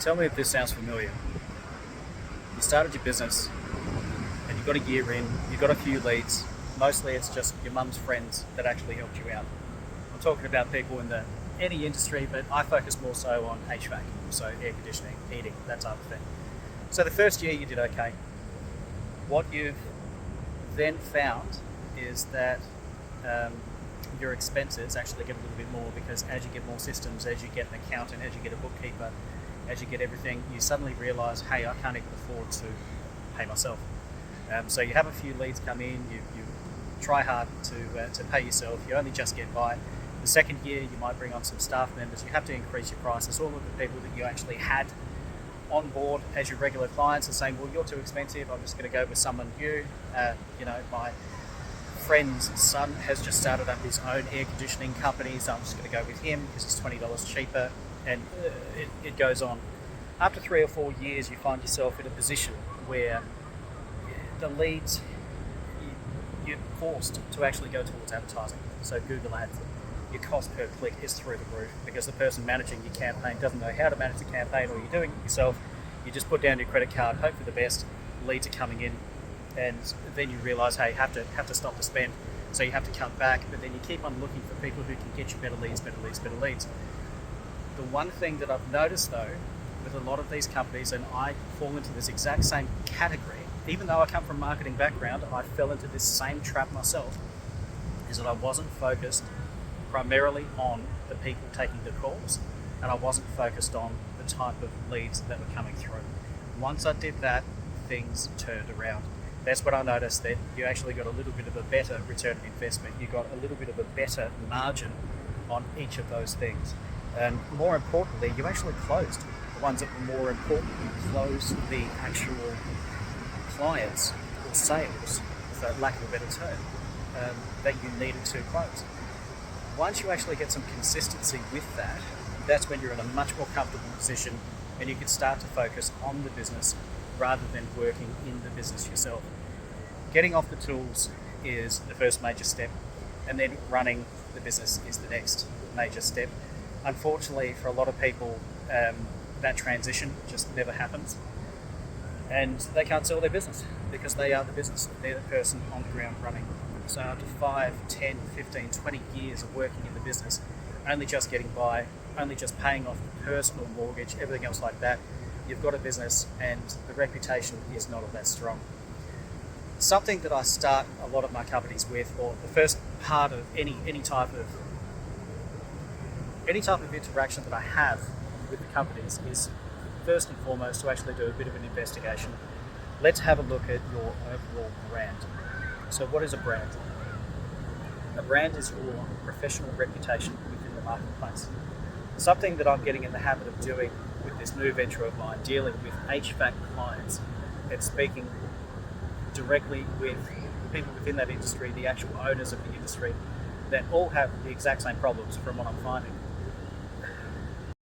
Tell me if this sounds familiar. You started your business and you got a year in, you got a few leads. Mostly it's just your mum's friends that actually helped you out. I'm talking about people in any industry, but I focus more so on HVAC, so air conditioning, heating, that type of thing. So the first year you did okay. What you've then found is that your expenses actually get a little bit more, because as you get more systems, as you get an accountant, as you get a bookkeeper, as you get everything, you suddenly realise, hey, I can't even afford to pay myself. So you have a few leads come in, you try hard to pay yourself, you only just get by. The second year you might bring on some staff members, you have to increase your prices. All of the people that you actually had on board as your regular clients are saying, well, you're too expensive, I'm just going to go with someone new. My friend's son has just started up his own air conditioning company, so I'm just going to go with him because he's $20 cheaper, and it goes on. After 3 or 4 years, you find yourself in a position where the leads, you're forced to actually go towards advertising. So Google Ads, your cost per click is through the roof because the person managing your campaign doesn't know how to manage the campaign, or you're doing it yourself. You just put down your credit card, hope for the best, leads are coming in, and then you realise, hey, have to stop the spend. So you have to cut back, but then you keep on looking for people who can get you better leads. The one thing that I've noticed though, with a lot of these companies, and I fall into this exact same category, even though I come from a marketing background, I fell into this same trap myself, is that I wasn't focused primarily on the people taking the calls, and I wasn't focused on the type of leads that were coming through. Once I did that, things turned around. That's when I noticed that you actually got a little bit of a better return on investment. You got a little bit of a better margin on each of those things. And more importantly, you actually closed the ones that were more important. You closed the actual clients or sales, for lack of a better term, that you needed to close. Once you actually get some consistency with that, that's when you're in a much more comfortable position and you can start to focus on the business rather than working in the business yourself. Getting off the tools is the first major step, and then running the business is the next major step. Unfortunately, for a lot of people, that transition just never happens, and they can't sell their business because they are the business. They're the person on the ground running. So after 5, 10, 15, 20 years of working in the business, only just getting by, only just paying off the personal mortgage, everything else like that, you've got a business and the reputation is not all that strong. Something that I start a lot of my companies with, or the first part of any type of interaction that I have with the companies, is first and foremost to actually do a bit of an investigation. Let's have a look at your overall brand. So what is a brand? A brand is your professional reputation within the marketplace. Something that I'm getting in the habit of doing with this new venture of mine, dealing with HVAC clients and speaking directly with people within that industry, the actual owners of the industry, that all have the exact same problems from what I'm finding.